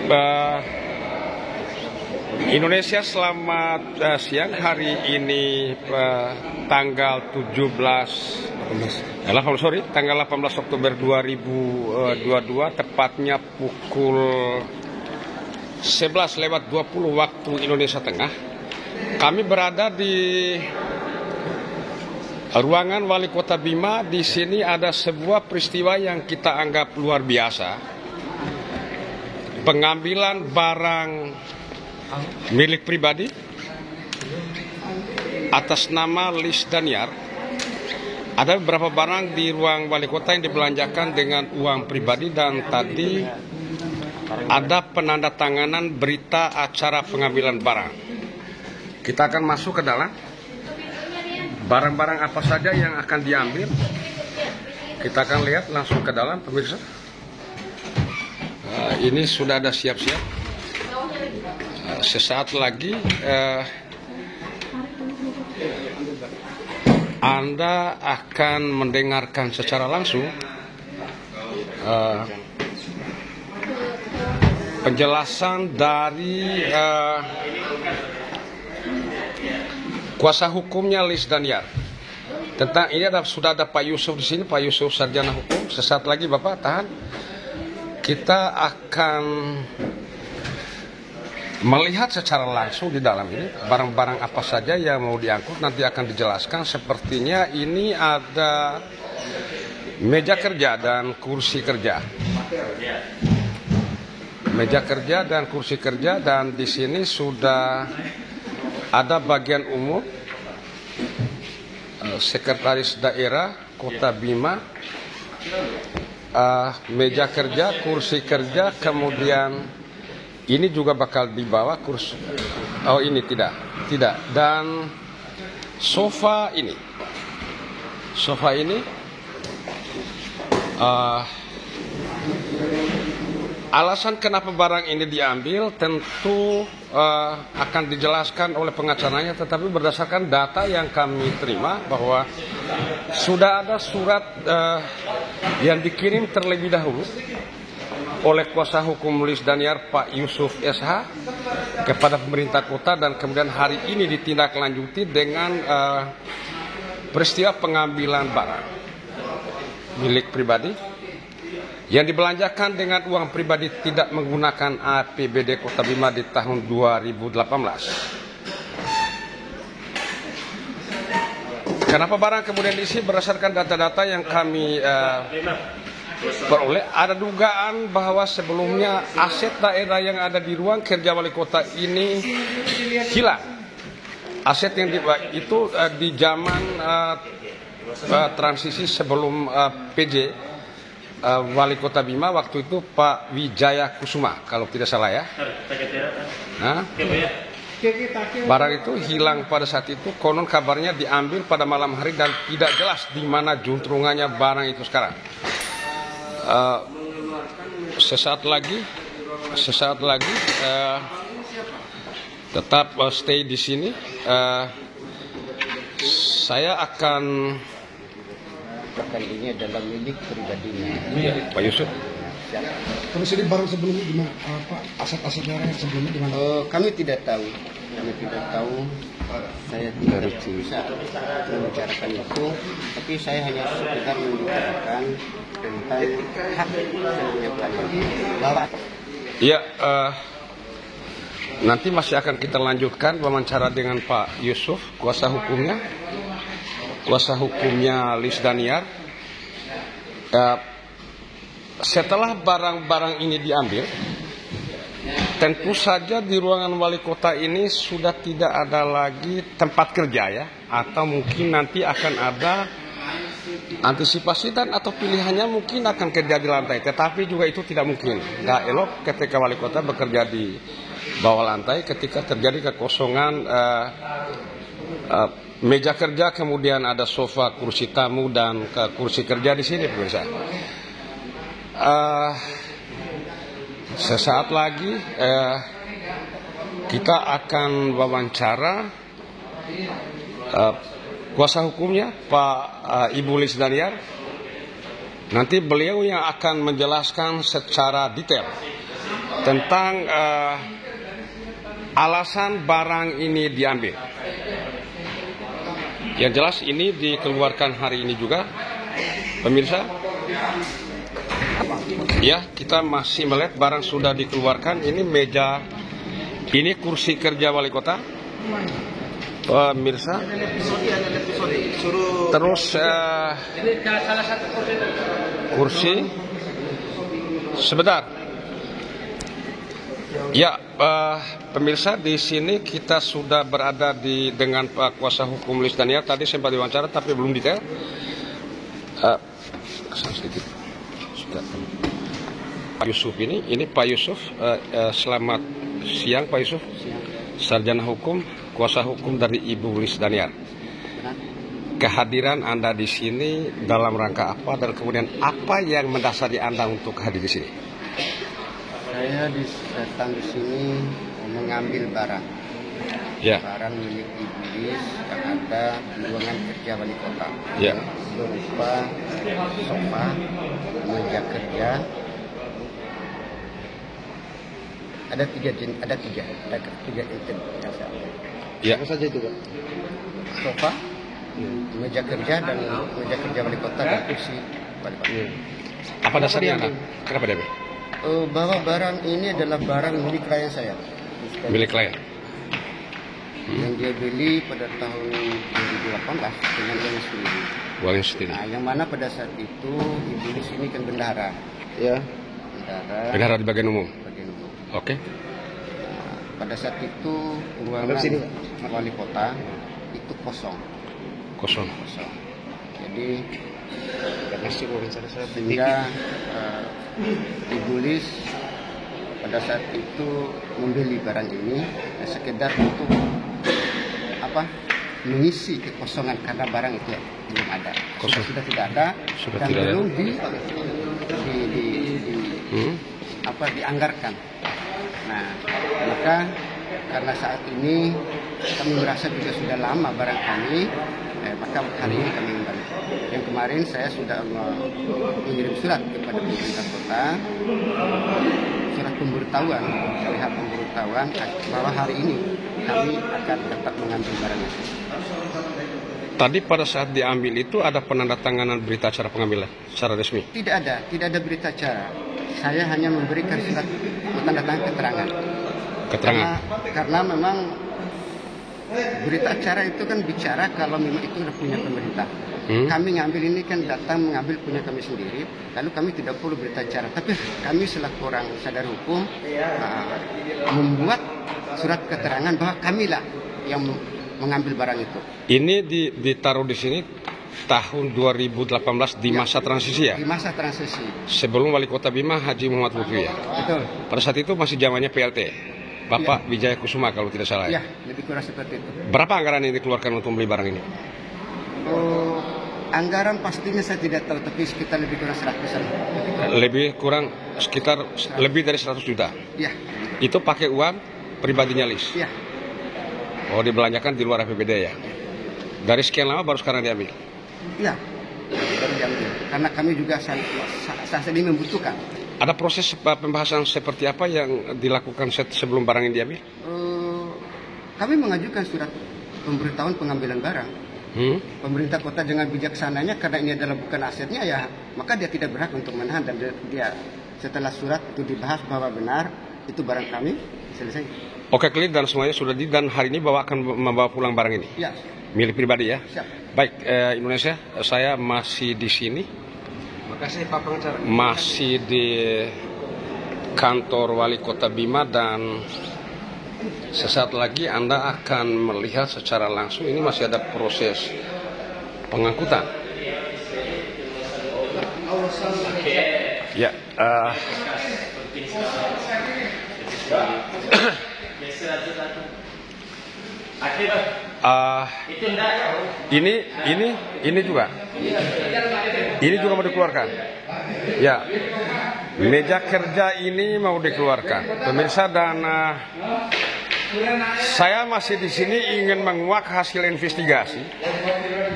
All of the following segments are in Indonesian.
Uh, Indonesia, selamat siang. Hari ini tanggal 18 Oktober 2022, tepatnya pukul 11:20 waktu Indonesia Tengah. Kami berada di ruangan Wali Kota Bima. Di sini ada sebuah peristiwa yang kita anggap luar biasa. Pengambilan barang milik pribadi atas nama Lis Daniar. Ada beberapa barang di ruang wali kota yang dibelanjakan dengan uang pribadi, dan tadi ada penandatanganan berita acara pengambilan barang. Kita akan masuk ke dalam. Barang-barang apa saja yang akan diambil, kita akan lihat langsung ke dalam, pemirsa. Ini sudah ada siap-siap. Sesaat lagi Anda akan mendengarkan secara langsung penjelasan dari kuasa hukumnya Lis Daniar. Tentang ini sudah ada Pak Yusuf di sini, Pak Yusuf sarjana hukum. Sesaat lagi Bapak tahan. Kita akan melihat secara langsung di dalam ini barang-barang apa saja yang mau diangkut, nanti akan dijelaskan. Sepertinya ini ada meja kerja dan kursi kerja. Meja kerja dan kursi kerja, dan di sini sudah ada bagian umum, sekretaris daerah Kota Bima, meja kerja, kursi kerja, kemudian ini juga bakal dibawa kursi. Oh, ini tidak. Dan sofa ini. Alasan kenapa barang ini diambil tentu akan dijelaskan oleh pengacaranya, tetapi berdasarkan data yang kami terima bahwa sudah ada surat yang dikirim terlebih dahulu oleh kuasa hukum Lis Daniar, Pak Yusuf SH, kepada pemerintah kota, dan kemudian hari ini ditindaklanjuti dengan peristiwa pengambilan barang milik pribadi yang dibelanjakan dengan uang pribadi, tidak menggunakan APBD Kota Bima di tahun 2018. Kenapa barang kemudian diisi? Berdasarkan data-data yang kami peroleh, ada dugaan bahwa sebelumnya aset daerah yang ada di ruang kerja wali kota ini hilang. Aset yang itu di zaman transisi sebelum PJ Wali Kota Bima, waktu itu Pak Wijaya Kusuma, kalau tidak salah ya. Barang itu hilang pada saat itu. Konon kabarnya diambil pada malam hari dan tidak jelas di mana juntrungannya barang itu sekarang. Sesaat lagi tetap stay di sini. Saya akan ini adalah milik pribadinya. Pak Yusuf. Terus ini barang sebelumnya gimana? Aset-asetnya yang sebelumnya gimana? Kami tidak tahu. Saya tidak bisa membicarakan itu, tapi saya hanya sekedar membicarakan tentang hak bahwa. Iya, nanti masih akan kita lanjutkan wawancara dengan Pak Yusuf, kuasa hukumnya Lis Daniar. Setelah barang-barang ini diambil, tentu saja di ruangan wali kota ini sudah tidak ada lagi tempat kerja ya, atau mungkin nanti akan ada antisipasi dan atau pilihannya mungkin akan kerja di lantai, tetapi juga itu tidak mungkin. Nggak elok ketika wali kota bekerja di bawah lantai ketika terjadi kekosongan meja kerja, kemudian ada sofa, kursi tamu, dan kursi kerja di sini, pemirsa. Sesaat lagi kita akan wawancara kuasa hukumnya Pak Ibu Lis Daniar. Nanti beliau yang akan menjelaskan secara detail tentang alasan barang ini diambil. Yang jelas ini dikeluarkan hari ini juga, pemirsa. Ya, kita masih melihat barang sudah dikeluarkan. Ini meja, ini kursi kerja wali kota, pemirsa. Terus kursi, sebentar. Ya, pemirsa, di sini kita sudah berada dengan Pak Kuasa Hukum Lilis Daniar. Tadi sempat diwawancara tapi belum detail. Pak Yusuf ini Pak Yusuf. Selamat siang Pak Yusuf. Sarjana Hukum, Kuasa Hukum dari Ibu Lilis Daniar. Kehadiran Anda di sini dalam rangka apa dan kemudian apa yang mendasari Anda untuk hadir di sini? Saya datang di sini mengambil barang. Ya. Barang milik Ibu Lilis yang ada di ruangan kerja wali kota. Ya. Berupa sofa, meja kerja. Ada tiga item yang saya ambil. Ya. Apa saja itu, Pak? Sofa, meja kerja dan meja kerja wali kota dan kursi wali kota. Apa dasarnya Anda? Kenapa dia? Bahwa barang ini adalah barang milik klien saya. Milik klien. Yang dia beli pada tahun 2018 dengan uang sendiri. Uang sendiri. Nah, yang mana pada saat itu Ibu Lilis ini kan bendahara. Ya. Bendahara di bagian umum. Bagian umum. Oke. Nah, pada saat itu ruangan wali kota itu kosong. Kosong. Jadi sehingga Ibu Lilis pada saat itu membeli barang ini sekedar untuk mengisi kekosongan karena barang itu belum ada. Sudah tidak ada dan belum dianggarkan. Nah, maka karena saat ini kami merasa juga sudah lama barang kami, maka hari ini kami kembali. Yang kemarin saya sudah mengirim surat kepada pemerintah kota, surat pemberitahuan, pihak pemberitahuan bahwa hari ini kami akan tetap mengambil barang itu. Tadi pada saat diambil itu ada penandatanganan berita acara pengambilan secara resmi? Tidak ada berita acara. Saya hanya memberikan surat tanda tangan keterangan. Karena memang berita acara itu kan bicara kalau memang itu sudah punya pemerintah. Kami ngambil ini kan datang mengambil punya kami sendiri, lalu kami tidak perlu berita acara. Tapi kami selaku orang sadar hukum membuat surat keterangan bahwa kamilah yang mengambil barang itu. Ini ditaruh di sini tahun 2018 di masa transisi ya? Di masa transisi. Sebelum Wali Kota Bima Haji Muhammad Lutfi ya? Betul. Pada saat itu masih zamannya PLT. Bapak Wijaya Kusuma kalau tidak salah ya? Iya, lebih kurang seperti itu. Berapa anggaran yang dikeluarkan untuk membeli barang ini? Anggaran pastinya saya tidak tahu, tapi sekitar lebih kurang 100-an. Lebih kurang sekitar lebih dari 100 juta? Iya. Itu pakai uang pribadinya Lilis? Iya. Oh, dibelanjakan di luar APBD ya? Dari sekian lama baru sekarang diambil? Iya, baru diambil. Karena kami juga saat ini membutuhkan. Ada proses pembahasan seperti apa yang dilakukan sebelum barang ini diambil? Kami mengajukan surat pemberitahuan pengambilan barang. Pemerintah kota dengan bijaksananya karena ini adalah bukan asetnya ya, maka dia tidak berhak untuk menahan dan dia setelah surat itu dibahas bahwa benar itu barang kami, selesai. Oke, clear dan semuanya sudah dan hari ini akan membawa pulang barang ini? Ya. Milik pribadi ya? Siap. Baik, Indonesia, saya masih di sini. Makasih Pak Pengacara. Masih di kantor Wali Kota Bima dan sesaat lagi Anda akan melihat secara langsung ini masih ada proses pengangkutan. Ya. Ini juga mau dikeluarkan. Ya, meja kerja ini mau dikeluarkan, pemirsa, dan saya masih di sini ingin menguak hasil investigasi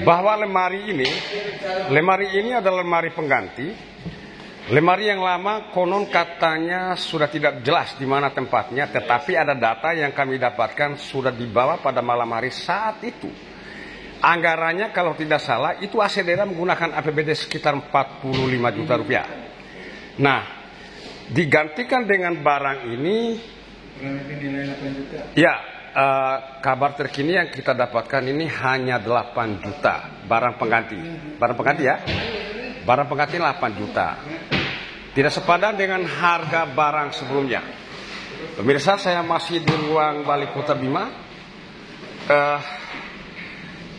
bahwa lemari ini adalah lemari pengganti Lemari yang lama konon katanya sudah tidak jelas di mana tempatnya, tetapi ada data yang kami dapatkan sudah dibawa pada malam hari saat itu. Anggarannya kalau tidak salah itu AC daerah menggunakan APBD sekitar 45 juta rupiah. Nah, digantikan dengan barang ini, ya kabar terkini yang kita dapatkan ini hanya 8 juta barang pengganti. Barang pengganti ya, barang pengganti 8 juta. Tidak sepadan dengan harga barang sebelumnya. Pemirsa, saya masih di ruang Wali Kota Bima.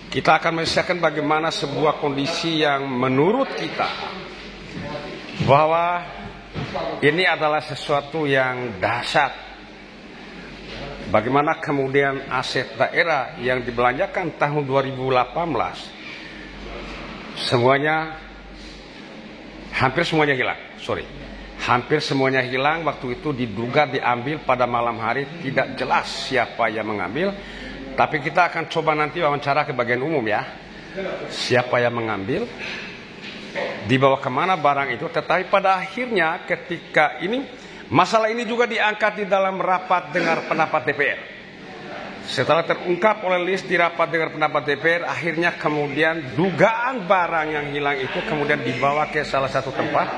Kita akan menyaksikan bagaimana sebuah kondisi yang menurut kita bahwa ini adalah sesuatu yang dahsyat. Bagaimana kemudian aset daerah yang dibelanjakan tahun 2018 hampir semuanya hilang. Hampir semuanya hilang. Waktu itu diduga diambil pada malam hari, tidak jelas siapa yang mengambil. Tapi kita akan coba nanti wawancara ke bagian umum ya, siapa yang mengambil, dibawa kemana barang itu. Tetapi pada akhirnya ketika ini, masalah ini juga diangkat di dalam rapat dengar pendapat DPR. Setelah terungkap oleh list di rapat dengar pendapat DPR, akhirnya kemudian dugaan barang yang hilang itu kemudian dibawa ke salah satu tempat,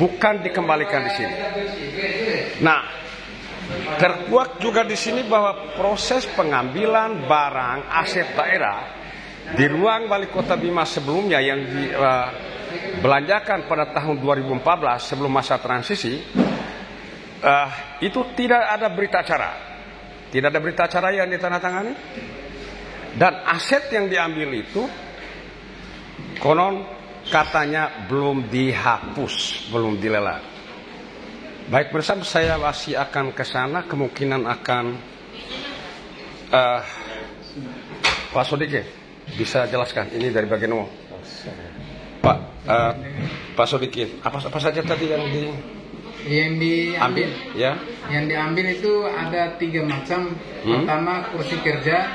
bukan dikembalikan di sini. Nah, terkuak juga di sini bahwa proses pengambilan barang aset daerah di ruang Wali Kota Bima sebelumnya yang dibelanjakan pada tahun 2014 sebelum masa transisi, itu tidak ada berita acara. Tidak ada berita acara yang ditandatangani. Dan aset yang diambil itu konon katanya belum dihapus, belum dilelang. Baik, bersama saya masih akan ke sana, kemungkinan akan Pak Sodikin bisa jelaskan ini dari bagian umum. Pak Sodikin, apa saja tadi yang diambil? Ya. Yang diambil itu ada 3 macam. Pertama kursi kerja,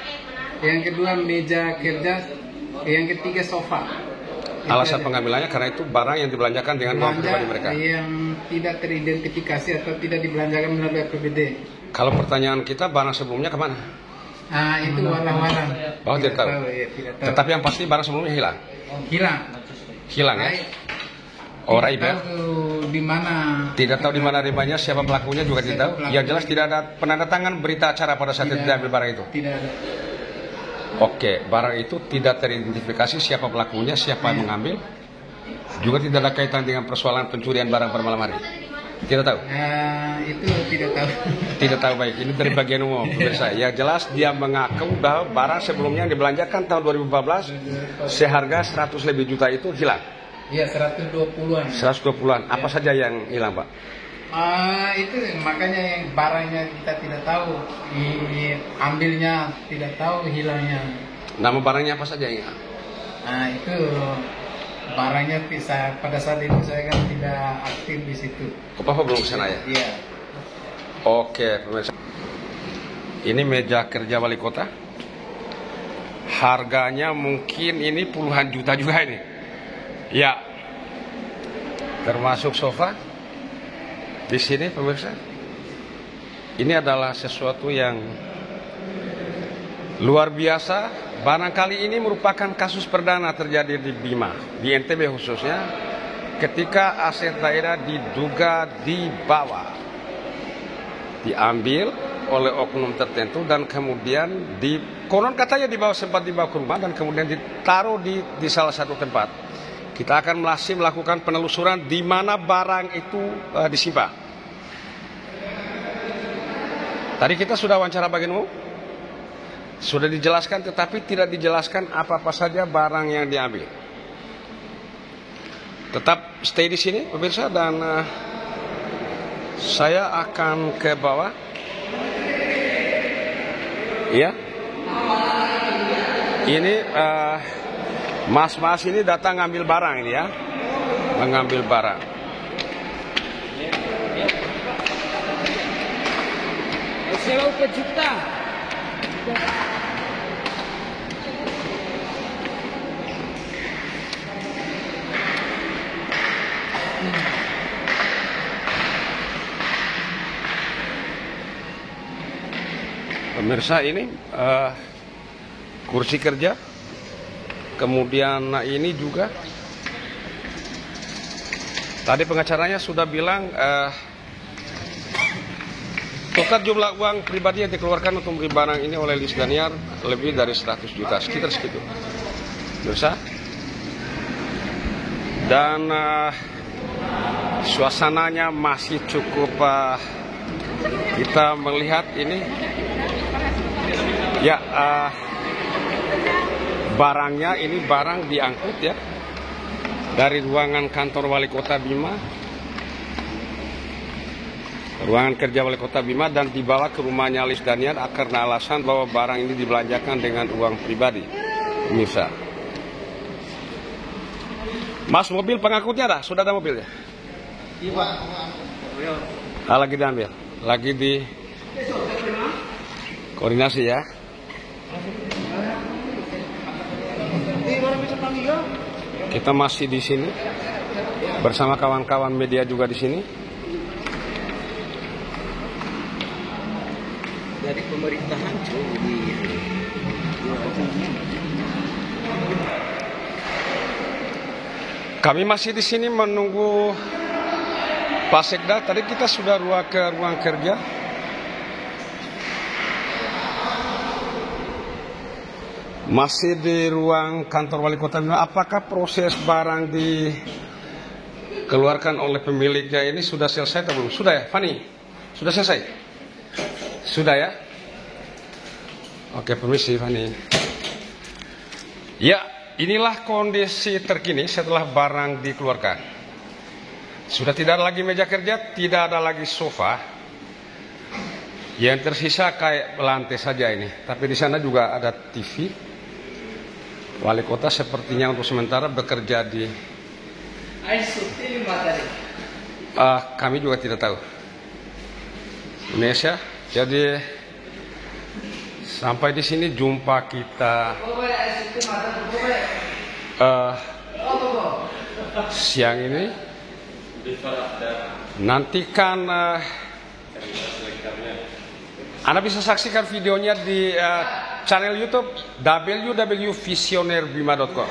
yang kedua meja kerja, yang ketiga sofa. Alasan pengambilannya karena itu barang yang dibelanjakan dengan uang pribadi mereka, yang tidak teridentifikasi atau tidak dibelanjakan melalui APBD. Kalau pertanyaan kita, barang sebelumnya kemana? Itu walang-walang. Tidak tahu. Ya, tidak tahu. Tetapi yang pasti barang sebelumnya hilang. Hilang ya. Raib ya. Di mana? Tidak tahu di mana ribanya, siapa pelakunya juga tidak tahu. Yang jelas tidak ada penandatangan berita acara pada saat itu diambil barang itu. Tidak ada. Oke, barang itu tidak teridentifikasi siapa pelakunya, siapa yang mengambil. Juga tidak ada kaitan dengan persoalan pencurian barang pada malam hari. Tidak tahu. Itu tidak tahu. Tidak tahu, baik. Ini dari bagian umum, pemirsa. Yang jelas dia mengaku bahwa barang sebelumnya yang dibelanjakan tahun 2014 seharga 100 lebih juta itu hilang. Iya, 120-an. 120-an. Apa saja yang hilang, Pak? Itu makanya yang barangnya kita tidak tahu, ambilnya tidak tahu, hilangnya. Nama barangnya apa saja yang hilang? Itu barangnya pada saat itu saya kan tidak aktif di situ. Bapak belum kesana ya? Iya. Oke, pemirsa. Ini meja kerja wali kota. Harganya mungkin ini puluhan juta juga ini. Ya, termasuk sofa di sini, pemirsa. Ini adalah sesuatu yang luar biasa. Barangkali ini merupakan kasus perdana terjadi di Bima, di NTB khususnya, ketika aset daerah diduga diambil oleh oknum tertentu dan kemudian konon katanya sempat dibawa ke rumah dan kemudian ditaruh di salah satu tempat. Kita akan masih melakukan penelusuran di mana barang itu disimpan. Tadi kita sudah wawancara bagian umum, sudah dijelaskan, tetapi tidak dijelaskan apa-apa saja barang yang diambil. Tetap stay di sini, pemirsa, dan saya akan ke bawah. Ya, ini mas-mas ini datang ngambil barang ini ya, mengambil barang. Sewa juta. Pemirsa, ini kursi kerja, kemudian ini juga tadi pengacaranya sudah bilang total jumlah uang pribadi yang dikeluarkan untuk membeli barang ini oleh Lis Daniar lebih dari 100 juta, sekitar segitu, pemirsa. Dan suasananya masih cukup kita melihat ini ya, barangnya ini barang diangkut ya dari ruangan kantor Wali Kota Bima, ruangan kerja Wali Kota Bima, dan dibawa ke rumahnya Lis Daniar karena alasan bahwa barang ini dibelanjakan dengan uang pribadi, pemirsa. Mas, mobil pengangkutnya dah, sudah ada mobilnya? Iya, lagi diambil, lagi di koordinasi ya. Kita masih di sini bersama kawan-kawan media juga di sini. Dari pemerintahan Kami masih di sini menunggu Pak Sekda. Tadi kita sudah ke ruang kerja. Masih di ruang kantor Wali Kota Bima. Apakah proses barang dikeluarkan oleh pemiliknya ini sudah selesai atau belum? Sudah ya, Fani? Sudah selesai? Sudah ya? Oke, permisi Fani. Ya, inilah kondisi terkini setelah barang dikeluarkan. Sudah tidak ada lagi meja kerja, tidak ada lagi sofa. Yang tersisa kayak lantai saja ini. Tapi di sana juga ada TV. Wali kota sepertinya untuk sementara bekerja di kami juga tidak tahu Indonesia. Jadi sampai di sini jumpa kita siang ini. Nantikan Anda bisa saksikan videonya di channel YouTube www.visionerbima.com.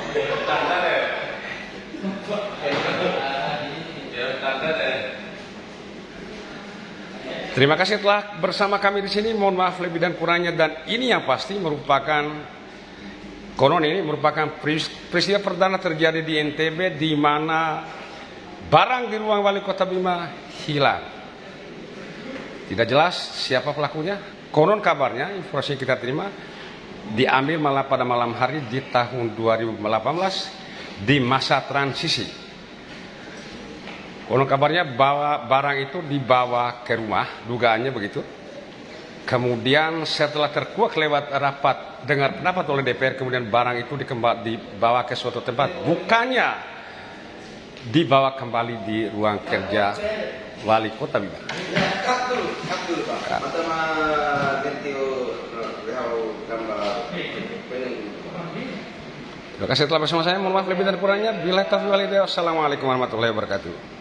Terima kasih telah bersama kami di sini. Mohon maaf lebih dan kurangnya, dan ini yang pasti merupakan peristiwa perdana terjadi di NTB, di mana barang di ruang Wali Kota Bima hilang. Tidak jelas siapa pelakunya. Konon kabarnya, informasi yang kita terima, diambil malah pada malam hari di tahun 2018 di masa transisi. Konon kabarnya bahwa barang itu dibawa ke rumah, dugaannya begitu. Kemudian setelah terkuak lewat rapat dengar pendapat oleh DPR, kemudian barang itu dibawa ke suatu tempat, bukannya dibawa kembali di ruang kerja Wali Kota Bima. Terima kasih telah bersama saya. Mohon maaf lebih dan kurangnya. Bila taufiq wal hidayah. Wassalamualaikum warahmatullahi wabarakatuh.